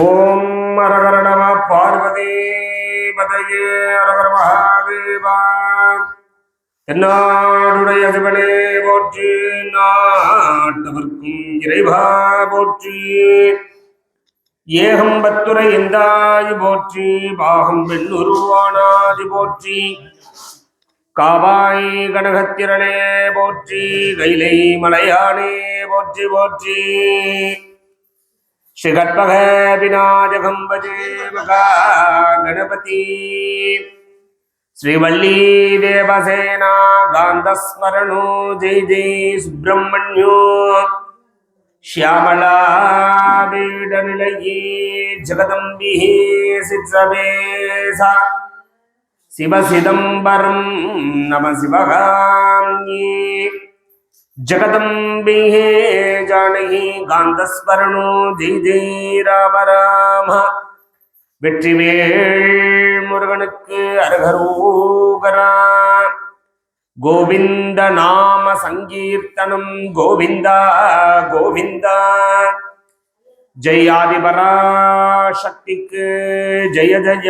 ஓம் அரகர நம பார்வதி பதையே அரகர மகாதேவா. தென்னாடுடைய சிவனே போற்றி, நாட்டவர்க்கும் இறைவா போற்றி. ஏகம்பத்துரை எந்தாய் போற்றி, பாகம் பெண்ணுருவானாதி போற்றி. காவாய் கனகத்திரனே போற்றி, கைலை மலையானே போற்றி போற்றி. श्रीगणपக विनायकंबजे मगा गणपति श्रीवल्ली देवसेना गांधस्मरणो जय जय सुब्रह्मण्यो श्यामला वेदनिलये जगदम्बिः सिद्धवेसा शिवसिदम्बरं नमः शिवगाम्ये जगदम्बिहे जानकी गांधस्मरणो जय जय राम राम. வெற்றிவேல் முருகனுக்கு அரகரோகரா. கோவிந்த நாம சங்கீர்த்தனம் கோவிந்தா கோவிந்தா. ஜெயாதிபராசக்திக்கு ஜெய ஜெய.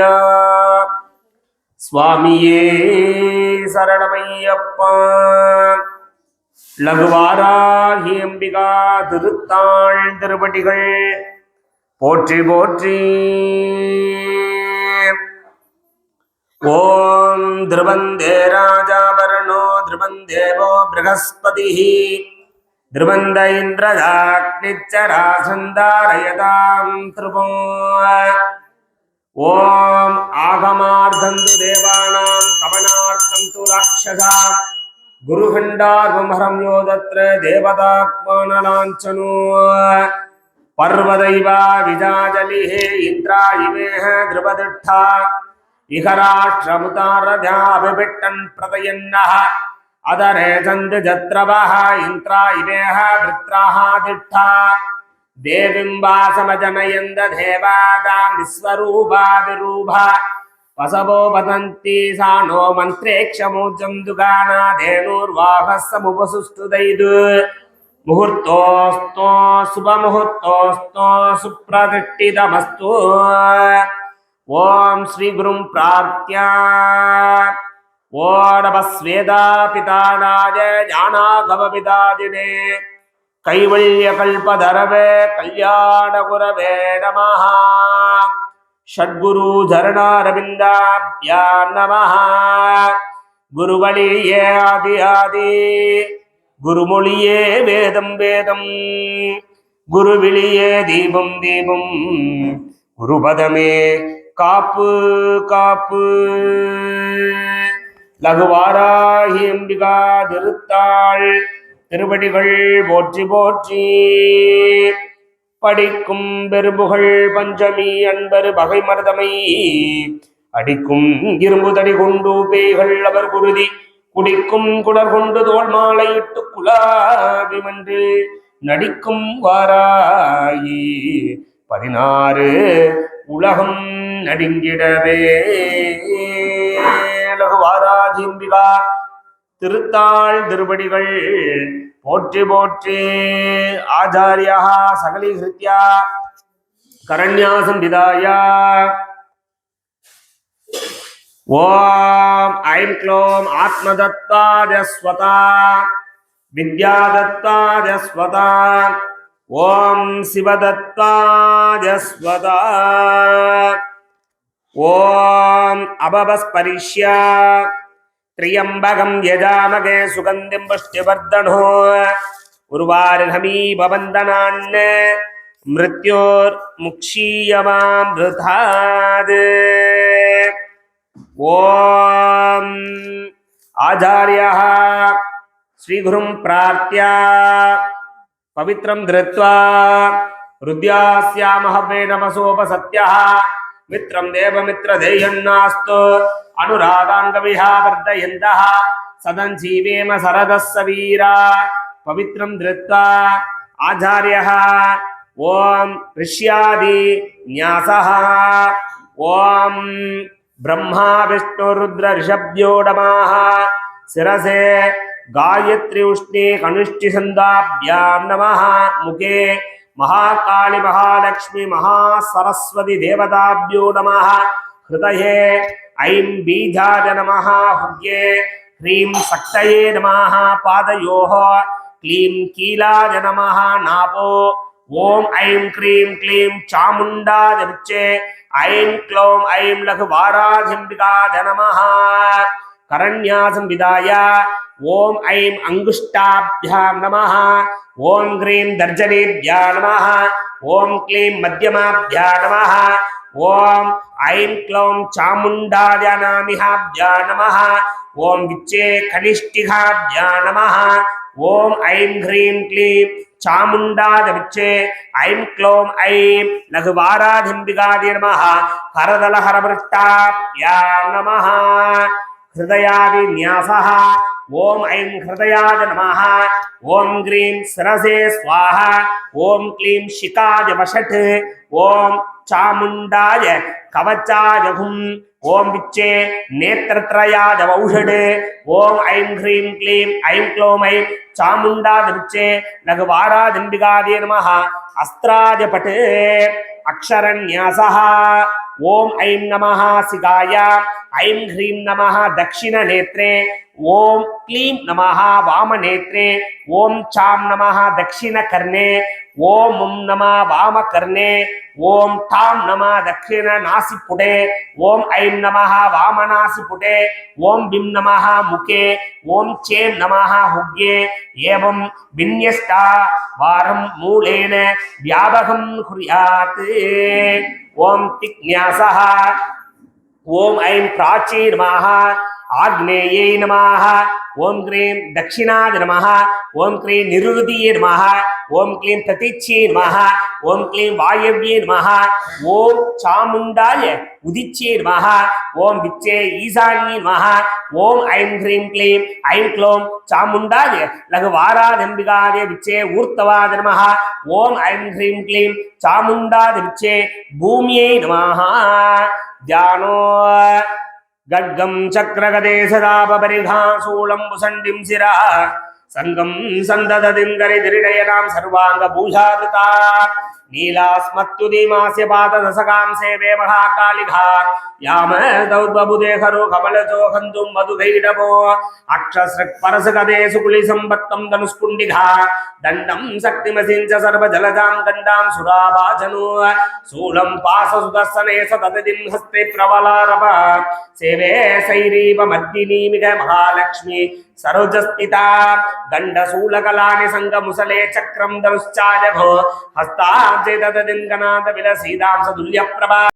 சுவாமியே சரணமையப்பா. லகுவாராகி அம்பிகா திருத்தாள் திருப்படிகள் போற்றி போற்றி. ஓம் திருவந்தே ராஜாபரணோ திருவந்தேவோ ப்ரஹஸ்பதி திருவந்த இந்திரதாக்னிச்சராசந்தாரயதாம் திருபோ. ஓம் ஆகமார்த்தந்து தேவானாம் கவனார்த்தம் து ராட்சசாம் गुरुखंडार्वमहरं यो तत्र देवतात्मानलाञ्छनो. पर्वदैवा विजाजलिः इन्द्रायिमेह ध्रुवदिष्ठा इहराष्ट्रमुतारध्याभिभिट्टन् प्रदयन्नः अदरे चन्द्रजत्रवः इन्द्रायिमेह वृत्राः दिष्ठा. देवीं वासमजनयन्द देवादां विश्वरूपा विरूपा वसवो वदन्ति सा नो मन्त्रेक्षमोजं दुगाना धेनुर्वाहः समुपसुष्टुदैदु. मुहूर्तोऽस्तो शुभमुहूर्तोऽस्तो सुप्रतिष्ठितमस्तु. ॐ श्रीगुरुं प्रार्थ्य ओडभस्वेदा पितानाय ज्ञानागमपितादिने कैवल्यकल्पधरवे कल्याणगुरवे नमः. षड्गुरु चरणारविन्दाभ्या नमः. गुरुवलिये आदि आदि गुरुमொழியே வேதம் வேதம். குருவிழியே தீபம் தீபம் குருபதமே காப்பு காப்பு. லகுவாராகி அம்பிகா திருத்தாள் திருவடிகள் போற்றி போற்றி. படிக்கும் பெரும்புகழ் பஞ்சமி அன்பர் பகை மருதமை அடிக்கும் இரும்பு தடி கொண்டு பேய்கள் அவர் குருதி குடிக்கும் குடர் கொண்டு தோல் மாலையிட்டு குலாபிமன்று நடிக்கும் வாராயி 16 உலகம் நடுங்கிடவே. லகுவாராகி அம்பிகா திருத்தாள் திருவடிகள் போற்றி போற்றி. ஆச்சாரியா சகலீகிருத்யா கரண்யாசம் விதாய. ஓம் ஐம் க்ளோம் ஆத்மதத்தாத்யஸ்வதா வித்யாதத்தாத்யஸ்வதா. ஓம் சிவதத்தாத்யஸ்வதா. ஓம் அபவஸ்பரிஷ்ய त्र्यंबकं यजामहे सुगंधिं पुष्टिवर्धनो. उर्वारुहमीपवन्दनान् मृत्योर्मुक्षीयमामृतात्. ओम आचार्यः श्रीगुरुं प्रार्थ्य पवित्रं धृत्वा हृदयास्यामः वे नमसोपसत्यः. मित्रं देवमित्रधेयन्नास्तु अनुरागाङ्गविहावर्धयन्तः सदं जीवेम सरदः सवीरा. पवित्रं धृत्वा आचार्यः ओम ऋष्यादि न्यासः. ओम ब्रह्मा विष्णु रुद्र ऋषभ्यो नमः. शिरसे गायत्री उष्णे कनिष्ठि संदाभ्यां नमः. मुखे महाकाली महालक्ष्मी महासरस्वती देवताभ्यो नमः हृदये ऐं बीजाय नमः हुग्ये ह्रीं शक्तये नमः पादयोः क्लीं कीलाय नमः नापो ओम ऐं क्रीं क्लीं चामुण्डाय विच्चे ऐं क्लौं ऐं लघुवाराधिम्बिकाय नमः करण्यासं विदाय ओम ऐं अंगुष्ठाभ्यां नमः ओम क्रीं दर्जनेभ्यः नमः ओम क्लीं मध्यमाभ्यां नमः ओम ऐं क्लौं चामुण्डाय नामिहाभ्यां नमः ओम विच्चे कनिष्ठिकाभ्यां नमः ओम ऐं ह्रीं क्लीं चामुण्डाय विच्चे ऐं क्लौं ऐं लघुवाराधिम्बिकाय नमः हरदलहरवृत्ताभ्यां नमः हृदयादिन्यासः ओम ऐं हृदयाय नमः ओम ग्रीं सरसे स्वाहा ओम क्लीं शिखाय वषट् ओम चामुण्डाय कवचाय हुं ओम विच्चे नेत्रत्रयाय औषध ओम ऐं ह्रीं क्लीं ऐं क्लौं ऐं चामुण्डाय विच्चे लघुवाराधिम्बिकाय नमः अस्त्राय पट् अक्षरन्यासः ओम ऐं नमः शिखाय ऐं ह्रीं नमः दक्षिणनेत्रे ओम क्लीं नमः वामनेत्रे ओम चां नमः दक्षिणकर्णे ओम नमः वामकर्णे ओम ठां नमः दक्षिणनासिपुटे ओम ऐं नमः वामनासिपुटे ओम बिं नमः मुखे ओम चें नमः हुग्ये एवं विन्यस्ता वारं मूलेन व्यापकं कुर्यात् ओम तिक्न्यासः ओम ऐं प्राची नमः आग्नेये नमः ओम क्लीं दक्षिणाय नमः ओम क्लीं निरुतिये नमः ओम क्लीं प्रतीच्ये नमः ओम क्लीं वायव्ये नमः ओम चामुण्डाय उदिच्ये नमः ओम विच्चे ईशान्ये नमः ओम ऐं ह्रीं क्लीं ऐं क्लौं चामुण्डाय लघुवाराधिम्बिकाय विच्चे ऊर्ध्वाय नमः ओम ऐं ह्रीं क्लीं चामुण्डाय विच्चे भूम्यै नमः ध्यानो गड्गं चक्रगदे सदापरिघासूलं भुसण्डिं शिरः संगं सन्ददतिं गरिधिरिडयनां सर्वाङ्गभूषावृता नीलास्मत्युदीमास्य पाददशकां सेवे महाकालिघा याम दौद्बबुदेहरो कमलजो हन्तुं मधुभैरवो अक्षसृक्परसगदे सुकुलिसम्पत्तं धनुष्कुण्डिघा दण्डं शक्तिमसिं च सर्वजलजां गण्डां सुराभाजनो शूलं पाशसुदर्शने सततिं हस्ते प्रबलारभ सेवे सैरीव मद्दिनीमिग महालक्ष्मी सरोजस्थिता गण्डशूलकलानि सङ्गमुसले चक्रं धनुश्चायघो हस्ताब्जे तददिं गणात विलसीदां सदुल्यप्रभा